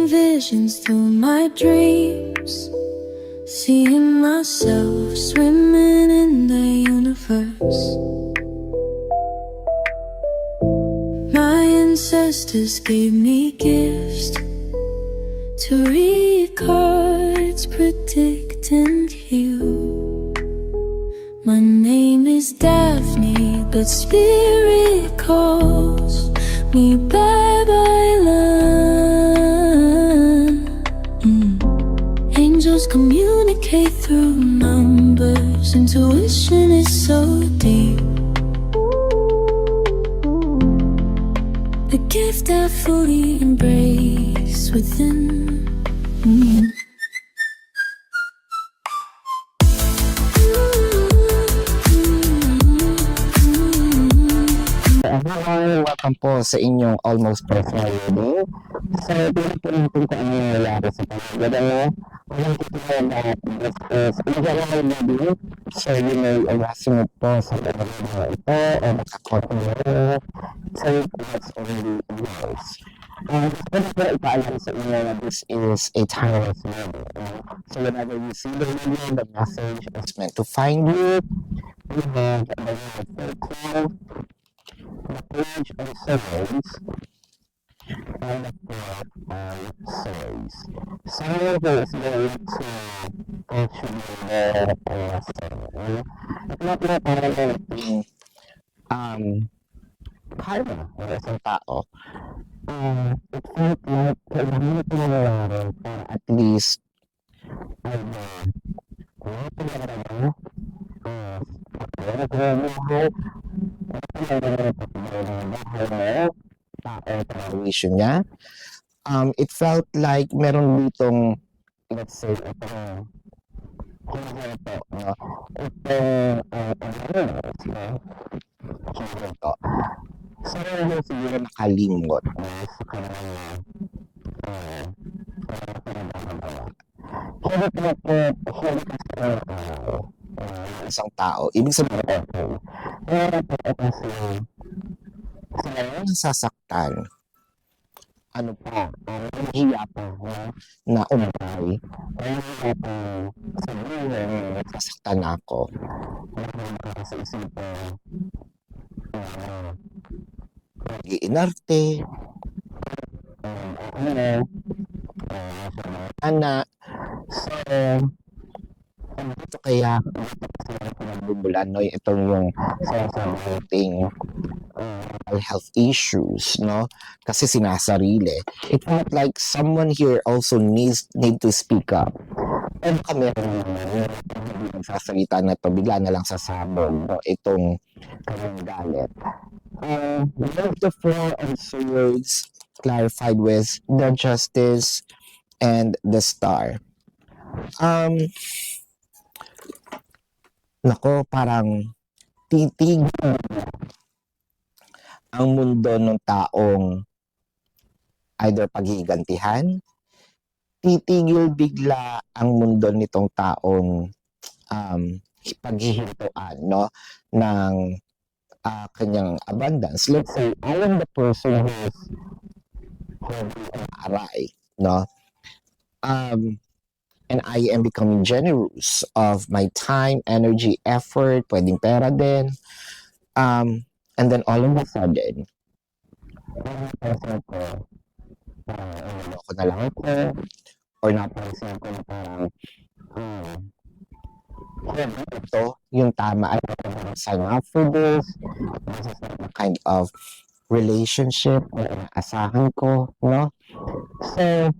visions through my dreams, seeing myself swimming in the universe. My ancestors gave me gifts to read cards, predict and heal. My name is Daphne, but spirit calls me Babylon. Angels communicate through numbers. Intuition is so deep. The gift I fully embrace within. Everyone, welcome po sa inyong Almost Personal Reading. So, tingnan po natin kung ano yung nangyari sa pagkakita mo. Alam ko po na this is a general reading. So, you may resonate po sa pagkakita mo ito o makakoto mo. So, that's already yours. Pwede po ipaalam sa inyo na this is a timeless reading. So, whenever you see the reading, the message is meant to find you. We have the word folklore, the page of swords, and the four of swords. Someone who is going to actually more lesson. At not na parang yung karma ng isang tao. It felt like kailangan ito nangyayari para at least niya. It felt like meron ditong, let's say, itong so, yung siguro nakalimot sa kanyang isang tao. Ibig sabihin, sa nasasaktan, ano pa, hiya pa na umay, hiya pa sa buhay, nasasaktan ako. Nag-iinarte, anak, so, ito kaya bumulan, no? Itong yung sinasabiting mental health issues, no? Kasi sinasarili. It felt like someone here also need to speak up. Pero kami nagsasalita na to, bigla na lang sasabog, no? Itong kanyang galit. One of the four of swords clarified with the justice and the star. Nako, parang titig ang mundo ng taong either paghigantihan, titigil bigla ang mundo nitong taong paghihintuan, no, ng kanyang abundance. Let's say, I am the person who's aray, no? And I am becoming generous of my time, energy, effort, pwedeng pera din. And then all of a sudden, napansin ko, ko na lang ako, or napansin ko na parang, ito yung tama, I don't sign up for this. This is not the kind of relationship na inaasahan ko, no? So,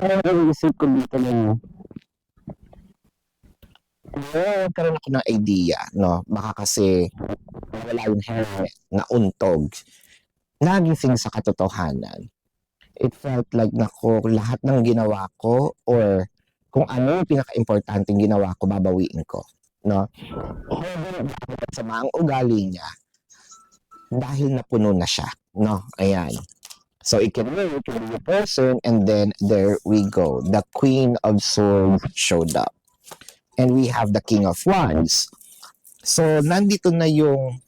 parang iisip ko dito ng nagkaroon ako ng idea, no? Baka kasi wala yung helmet na untog. Nagising sa katotohanan. It felt like nako, lahat ng ginawa ko or kung ano yung pinaka-importanting ginawa ko, babawiin ko, no? Sa mga ugali niya dahil napuno na siya, no? Ayan. So, it can be a person, and then there we go. The Queen of Swords showed up. And we have the King of Wands. So, nandito na yung,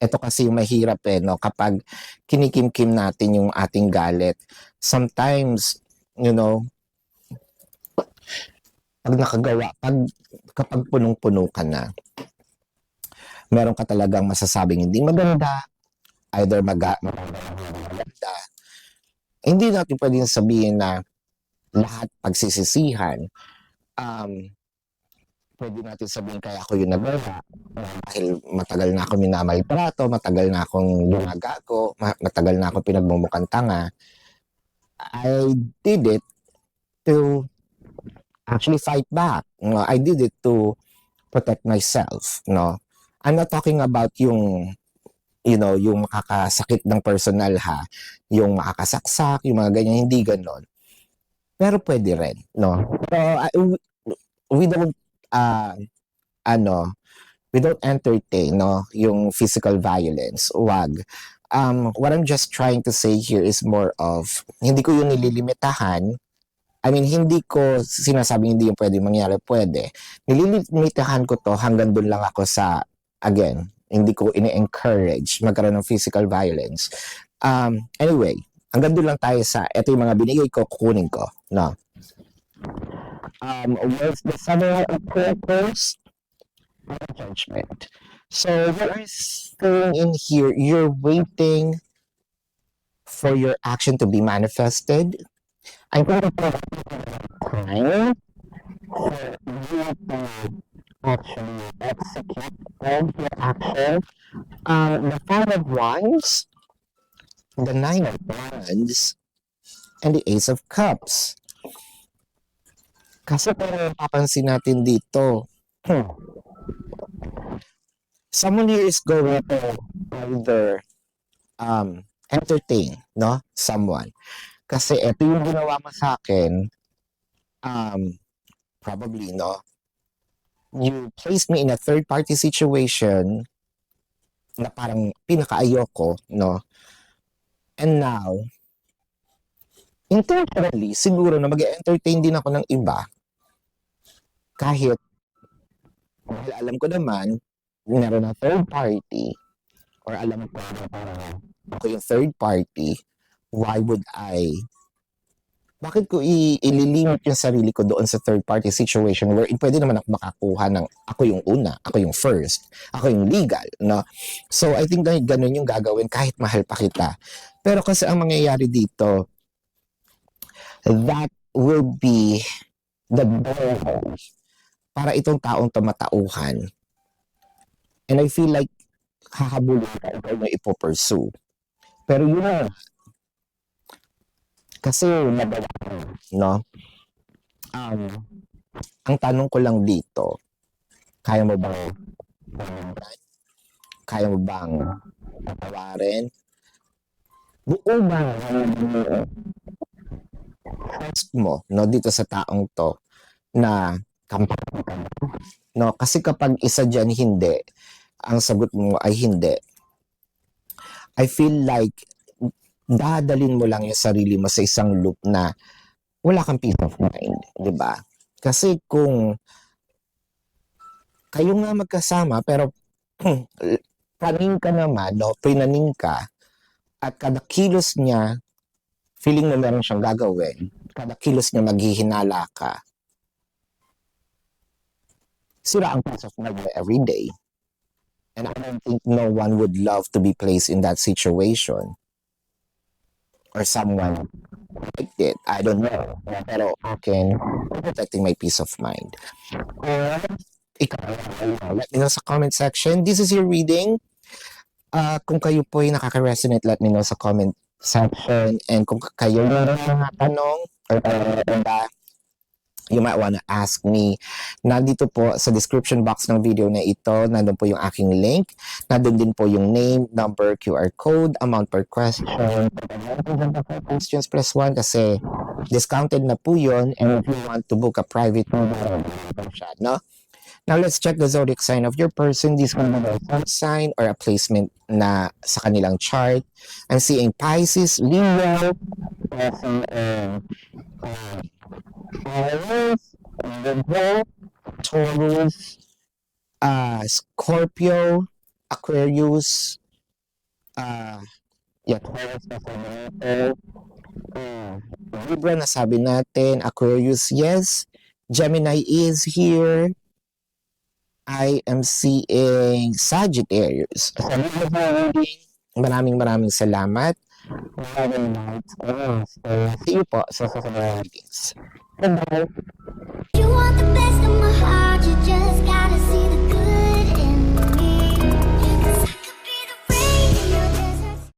ito kasi yung mahirap no? Kapag kinikimkim natin yung ating galit, sometimes, kapag punong-puno ka na, meron ka talagang masasabing hindi maganda, either maganda. Hindi natin pwedeng sabihin na lahat pagsisisihan. Pwede natin sabihin kaya ako yung nagawa dahil matagal na ako minamaltrato, matagal na akong lumagago, matagal na akong pinagmumukhang tanga. I did it to actually fight back. I did it to protect myself. I'm not talking about yung yung makakasakit ng personal ha, yung makakasaksak, yung mga ganyan, hindi ganon. Pero pwede rin, So, we don't we don't entertain yung physical violence. Wag. What I'm just trying to say here is more of hindi ko yung nililimitahan. I mean, hindi ko sinasabing hindi yung pwede mangyari, pwede. Nililimitahan ko to hanggang doon lang ako sa, again, hindi ko ini-encourage magkaroon ng physical violence. Anyway, hanggang doon lang tayo sa, ito yung mga binigay ko, kukunin ko. Where's the summary of purpose? Judgment. So, what are saying in here, you're waiting for your action to be manifested. I'm going to put time for you to actually execute all your action. The Five of Wands, the Nine of Wands, and the Ace of Cups. Kasi parang papansin natin dito, someone here is going to either entertain, someone. Kasi ito yung ginawa mo sa akin, probably, you placed me in a third-party situation na parang pinakaayoko, and now, intentionally, siguro na mag-entertain din ako ng iba, kahit, dahil alam ko naman, meron na third party, or alam ko na parang ako yung third party, why would bakit ko ililimit yung sarili ko doon sa third party situation where pwede naman ako makakuha ng ako yung una, ako yung first, ako yung legal, So, I think dahil ganun yung gagawin kahit mahal pa kita. Pero kasi ang mangyayari dito, that will be the door para itong taong tumatauhan. And I feel like hahabulin ka, ikaw na ipopursue. Pero yun, kasi nagawa ko, ang tanong ko lang dito, kaya mo bang patawarin? Buo ba trust mo, dito sa taong to, na kampanya ka, Kasi kapag isa dyan hindi, ang sagot mo ay hindi, I feel like dadalin mo lang yung sarili mo sa isang loop na wala kang peace of mind, di ba? Kasi kung kayo nga magkasama pero praning ka naman, prinaning ka, at kada kilos niya, feeling mo meron siyang gagawin, kada kilos niya maghihinala ka, sira ang peace of mind mo every day. And I don't think no one would love to be placed in that situation. Or someone like it. I don't know. Pero akin, protecting my peace of mind. Ikaw, let me know sa comment section. This is your reading. Kung kayo po ay nakaka-resonate, let me know sa comment section. And kung kayo meron mga tanong, or you might wanna ask me. Nandito po sa description box ng video na ito, nandun po yung aking link. Nandun din po yung name, number, QR code, amount per question. Questions plus 1 kasi discounted na po yun. And if you want to book a private no? Now, let's check the zodiac sign of your person. This can be a sun sign or a placement na sa kanilang chart. I'm seeing Pisces, Leo, Taurus, Scorpio, Aquarius, Taurus, Libra, nasabi natin. Aquarius, yes. Gemini is here. I am seeing Sagittarius. Sa Libra reading, maraming salamat. See you po sa susunod na readings. Bye-bye.